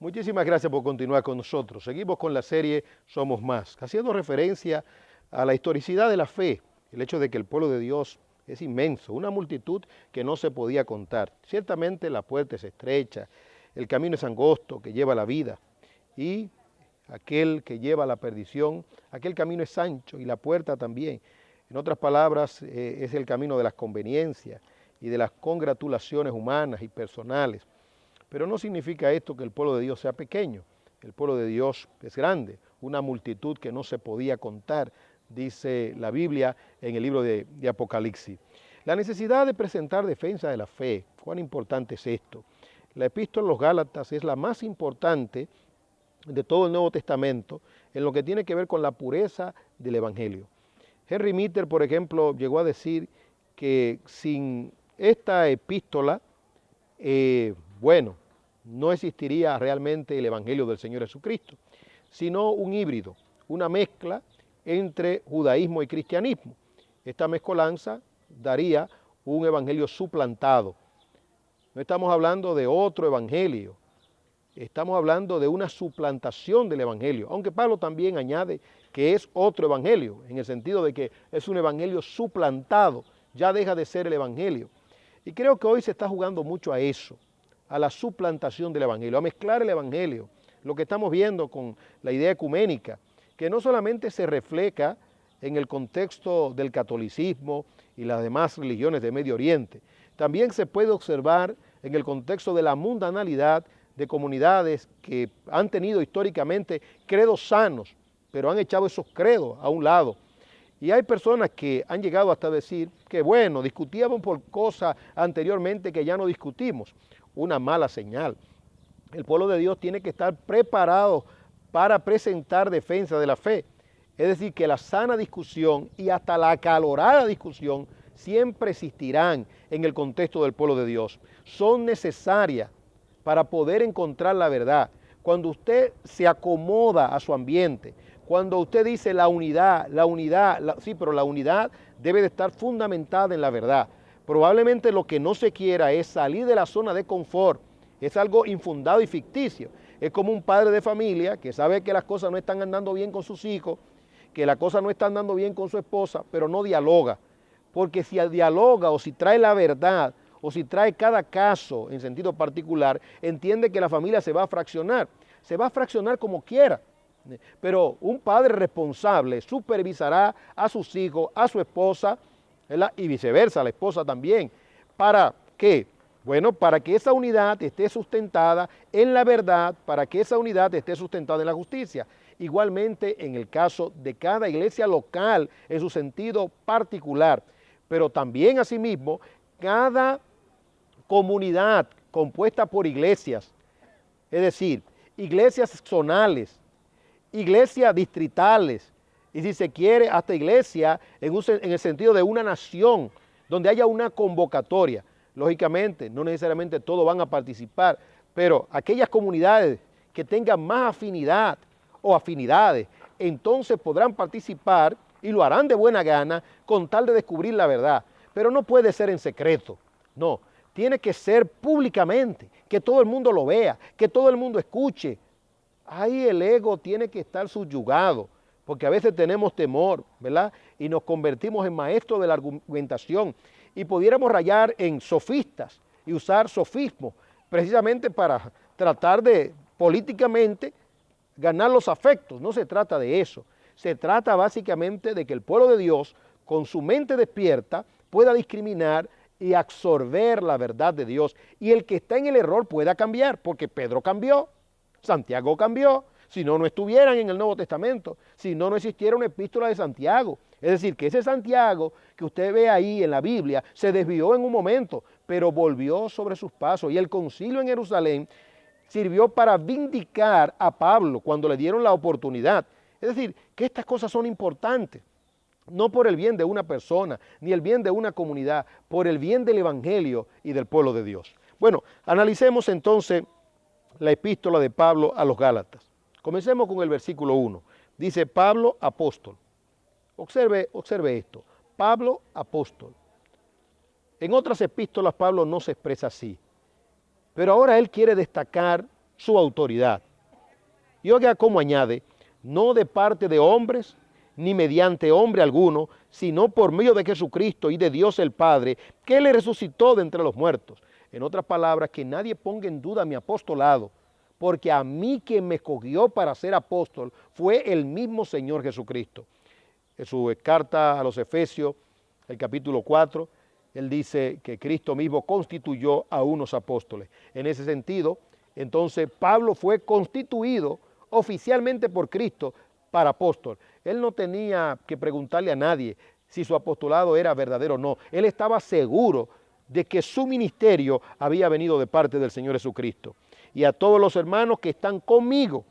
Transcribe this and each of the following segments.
Muchísimas gracias por continuar con nosotros. Seguimos con la serie Somos Más, haciendo referencia a la historicidad de la fe, el hecho de que el pueblo de Dios es inmenso, una multitud que no se podía contar. Ciertamente la puerta es estrecha, el camino es angosto que lleva a la vida y aquel que lleva a la perdición, aquel camino es ancho y la puerta también. En otras palabras, es el camino de las conveniencias y de las congratulaciones humanas y personales. Pero no significa esto que el pueblo de Dios sea pequeño. El pueblo de Dios es grande, una multitud que no se podía contar, dice la Biblia en el libro de Apocalipsis. La necesidad de presentar defensa de la fe, ¿cuán importante es esto? La epístola a los Gálatas es la más importante de todo el Nuevo Testamento en lo que tiene que ver con la pureza del Evangelio. Henry Mitter, por ejemplo, llegó a decir que sin esta epístola, no existiría realmente el Evangelio del Señor Jesucristo, sino un híbrido, una mezcla entre judaísmo y cristianismo. Esta mezcolanza daría un evangelio suplantado. No estamos hablando de otro evangelio, estamos hablando de una suplantación del evangelio, aunque Pablo también añade que es otro evangelio, en el sentido de que es un evangelio suplantado, ya deja de ser el evangelio. Y creo que hoy se está jugando mucho a eso, a la suplantación del evangelio, a mezclar el evangelio, lo que estamos viendo con la idea ecuménica, que no solamente se refleja en el contexto del catolicismo y las demás religiones de Medio Oriente, también se puede observar en el contexto de la mundanalidad de comunidades que han tenido históricamente credos sanos, pero han echado esos credos a un lado. Y hay personas que han llegado hasta decir que bueno, discutíamos por cosas anteriormente que ya no discutimos. Una mala señal. El pueblo de Dios tiene que estar preparado para presentar defensa de la fe. Es decir, que la sana discusión y hasta la acalorada discusión siempre existirán en el contexto del pueblo de Dios. Son necesarias para poder encontrar la verdad. Cuando usted se acomoda a su ambiente, cuando usted dice la unidad, sí, pero la unidad debe de estar fundamentada en la verdad. Probablemente lo que no se quiera es salir de la zona de confort, es algo infundado y ficticio. Es como un padre de familia que sabe que las cosas no están andando bien con sus hijos, que las cosas no están andando bien con su esposa, pero no dialoga. Porque si dialoga o si trae la verdad o si trae cada caso en sentido particular, entiende que la familia se va a fraccionar como quiera. Pero un padre responsable supervisará a sus hijos, a su esposa, ¿verdad? Y viceversa, la esposa también. ¿Para qué? Bueno, para que esa unidad esté sustentada en la verdad, para que esa unidad esté sustentada en la justicia. Igualmente en el caso de cada iglesia local, en su sentido particular, pero también asimismo cada comunidad compuesta por iglesias, es decir, iglesias zonales, iglesias distritales, y si se quiere hasta iglesia en el sentido de una nación, donde haya una convocatoria. Lógicamente, no necesariamente todos van a participar, pero aquellas comunidades que tengan más afinidad o afinidades, entonces podrán participar y lo harán de buena gana con tal de descubrir la verdad. Pero no puede ser en secreto, no, tiene que ser públicamente, que todo el mundo lo vea, que todo el mundo escuche. Ahí el ego tiene que estar subyugado, porque a veces tenemos temor, ¿verdad? Y nos convertimos en maestros de la argumentación y pudiéramos rayar en sofistas y usar sofismo precisamente para tratar de políticamente ganar los afectos. No se trata de eso, se trata básicamente de que el pueblo de Dios con su mente despierta pueda discriminar y absorber la verdad de Dios y el que está en el error pueda cambiar, porque Pedro cambió, Santiago cambió, si no, no estuvieran en el Nuevo Testamento, si no, no existiera una epístola de Santiago. Es decir, que ese Santiago que usted ve ahí en la Biblia se desvió en un momento, pero volvió sobre sus pasos y el concilio en Jerusalén sirvió para vindicar a Pablo cuando le dieron la oportunidad. Es decir, que estas cosas son importantes, no por el bien de una persona, ni el bien de una comunidad, por el bien del Evangelio y del pueblo de Dios. Bueno, analicemos entonces la epístola de Pablo a los Gálatas. Comencemos con el versículo 1. Dice Pablo, apóstol. Observe esto. Pablo, apóstol. En otras epístolas Pablo no se expresa así. Pero ahora él quiere destacar su autoridad. Y oiga cómo añade, no de parte de hombres, ni mediante hombre alguno, sino por medio de Jesucristo y de Dios el Padre, que le resucitó de entre los muertos. En otras palabras, que nadie ponga en duda mi apostolado, porque a mí quien me escogió para ser apóstol fue el mismo Señor Jesucristo. En su carta a los Efesios, el capítulo 4, él dice que Cristo mismo constituyó a unos apóstoles. En ese sentido, entonces Pablo fue constituido oficialmente por Cristo para apóstol. Él no tenía que preguntarle a nadie si su apostolado era verdadero o no. Él estaba seguro de que su ministerio había venido de parte del Señor Jesucristo. Y a todos los hermanos que están conmigo,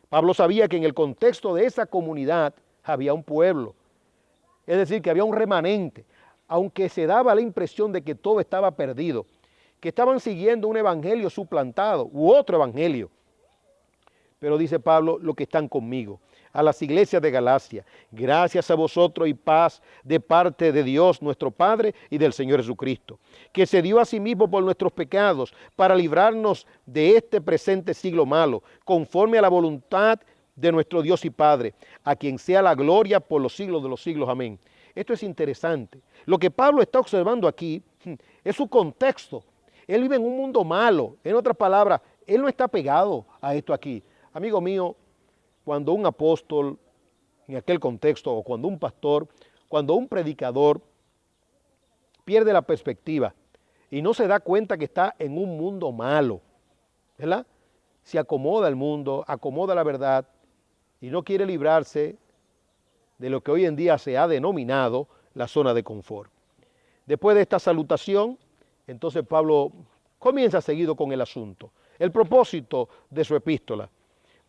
Pablo sabía que en el contexto de esa comunidad había un pueblo, es decir, que había un remanente, aunque se daba la impresión de que todo estaba perdido, que estaban siguiendo un evangelio suplantado u otro evangelio. Pero dice Pablo, los que están conmigo, a las iglesias de Galacia, gracias a vosotros y paz de parte de Dios nuestro Padre y del Señor Jesucristo, que se dio a sí mismo por nuestros pecados para librarnos de este presente siglo malo, conforme a la voluntad de nuestro Dios y Padre, a quien sea la gloria por los siglos de los siglos. Amén. Esto es interesante. Lo que Pablo está observando aquí es su contexto. Él vive en un mundo malo. En otras palabras, él no está pegado a esto aquí. Amigo mío, cuando un apóstol, en aquel contexto, o cuando un pastor, cuando un predicador pierde la perspectiva y no se da cuenta que está en un mundo malo, ¿verdad? Se acomoda el mundo, acomoda la verdad y no quiere librarse de lo que hoy en día se ha denominado la zona de confort. Después de esta salutación, entonces Pablo comienza seguido con el asunto, el propósito de su epístola.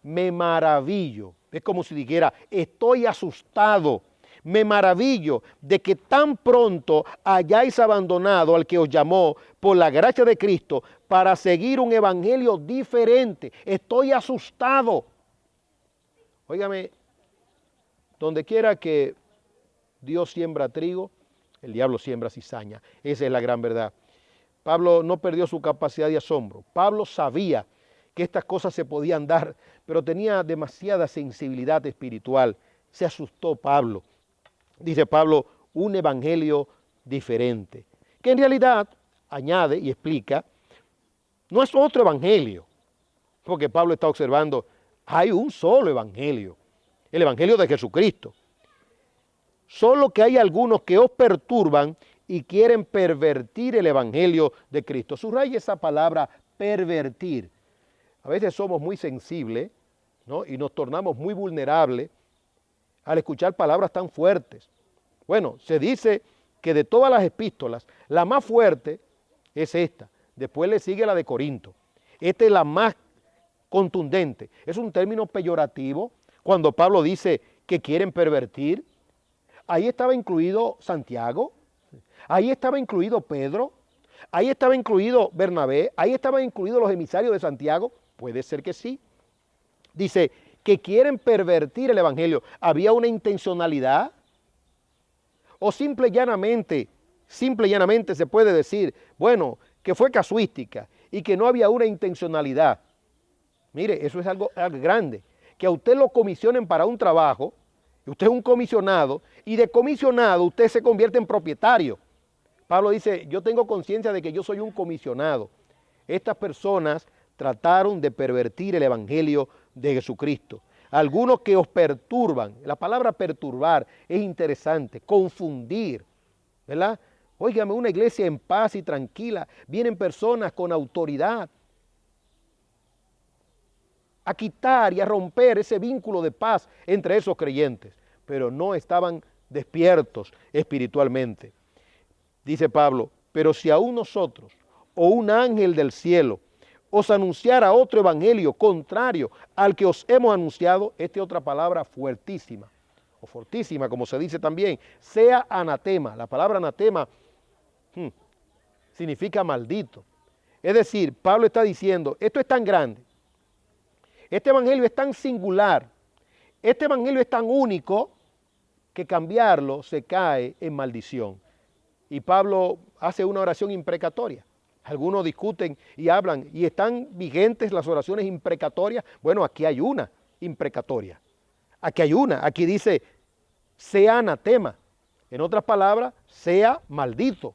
Me maravillo, es como si dijera, estoy asustado, me maravillo de que tan pronto hayáis abandonado al que os llamó por la gracia de Cristo para seguir un evangelio diferente. Estoy asustado. Óigame, donde quiera que Dios siembra trigo, el diablo siembra cizaña. Esa es la gran verdad. Pablo no perdió su capacidad de asombro. Pablo sabía que estas cosas se podían dar, pero tenía demasiada sensibilidad espiritual. Se asustó Pablo. Dice Pablo, un evangelio diferente, que en realidad, añade y explica, no es otro evangelio, porque Pablo está observando, hay un solo evangelio, el evangelio de Jesucristo. Solo que hay algunos que os perturban y quieren pervertir el evangelio de Cristo. Subraya esa palabra, pervertir. A veces somos muy sensibles, ¿no? Y nos tornamos muy vulnerables al escuchar palabras tan fuertes. Bueno, se dice que de todas las epístolas, la más fuerte es esta. Después le sigue la de Corinto. Esta es la más contundente. Es un término peyorativo cuando Pablo dice que quieren pervertir. Ahí estaba incluido Santiago, ahí estaba incluido Pedro, ahí estaba incluido Bernabé, ahí estaban incluidos los emisarios de Santiago. Puede ser que sí. Dice que quieren pervertir el evangelio. ¿Había una intencionalidad? O simple y llanamente se puede decir, bueno, que fue casuística y que no había una intencionalidad. Mire, eso es algo grande. Que a usted lo comisionen para un trabajo, y usted es un comisionado, y de comisionado usted se convierte en propietario. Pablo dice, yo tengo conciencia de que yo soy un comisionado. Estas personas trataron de pervertir el evangelio de Jesucristo. Algunos que os perturban, la palabra perturbar es interesante, confundir, ¿verdad? Óigame, una iglesia en paz y tranquila, vienen personas con autoridad a quitar y a romper ese vínculo de paz entre esos creyentes, pero no estaban despiertos espiritualmente. Dice Pablo, pero si aún nosotros o un ángel del cielo os anunciara otro evangelio contrario al que os hemos anunciado, esta es otra palabra fuertísima, o fortísima, como se dice también, sea anatema. La palabra anatema significa maldito. Es decir, Pablo está diciendo, esto es tan grande, este evangelio es tan singular, este evangelio es tan único, que cambiarlo se cae en maldición. Y Pablo hace una oración imprecatoria. Algunos discuten y hablan y están vigentes las oraciones imprecatorias. Bueno, aquí hay una imprecatoria. Aquí hay una. Aquí dice, sea anatema. En otras palabras, sea maldito.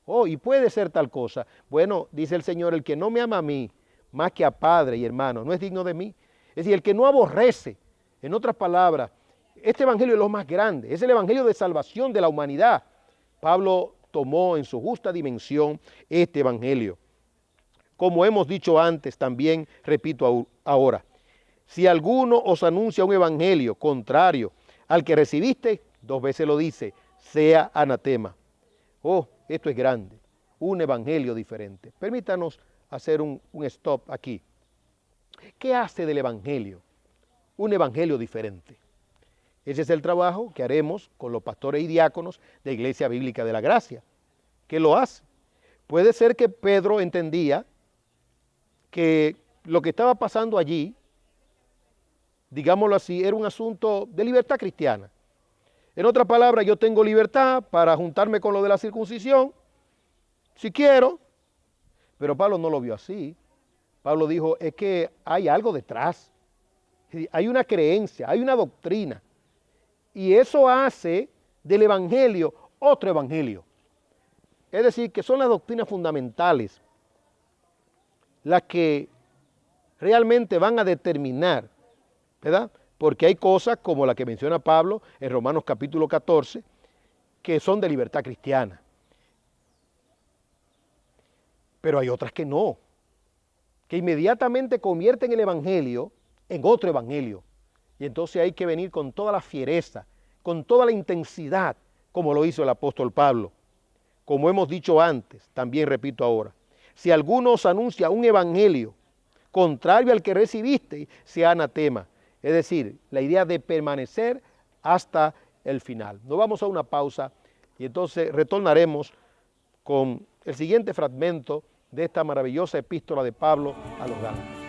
Oh, y puede ser tal cosa. Bueno, dice el Señor, el que no me ama a mí, más que a padre y hermano, no es digno de mí. Es decir, el que no aborrece, en otras palabras, este evangelio es lo más grande, es el evangelio de salvación de la humanidad. Pablo tomó en su justa dimensión este evangelio. Como hemos dicho antes, también repito ahora, si alguno os anuncia un evangelio contrario al que recibiste, 2 veces lo dice, sea anatema. Oh, esto es grande, un evangelio diferente. Permítanos hacer un stop aquí. ¿Qué hace del evangelio un evangelio diferente? Ese es el trabajo que haremos con los pastores y diáconos de Iglesia Bíblica de la Gracia. ¿Qué lo hace? Puede ser que Pedro entendía que lo que estaba pasando allí, digámoslo así, era un asunto de libertad cristiana. En otras palabras, yo tengo libertad para juntarme con lo de la circuncisión, si quiero, pero Pablo no lo vio así. Pablo dijo, es que hay algo detrás, hay una creencia, hay una doctrina, y eso hace del evangelio otro evangelio. Es decir, que son las doctrinas fundamentales las que realmente van a determinar, ¿verdad? Porque hay cosas como la que menciona Pablo en Romanos capítulo 14, que son de libertad cristiana. Pero hay otras que no, que inmediatamente convierten el evangelio en otro evangelio. Y entonces hay que venir con toda la fiereza, con toda la intensidad, como lo hizo el apóstol Pablo. Como hemos dicho antes, también repito ahora, si alguno os anuncia un evangelio contrario al que recibiste, sea anatema. Es decir, la idea de permanecer hasta el final. Nos vamos a una pausa y entonces retornaremos con el siguiente fragmento de esta maravillosa epístola de Pablo a los Gálatas.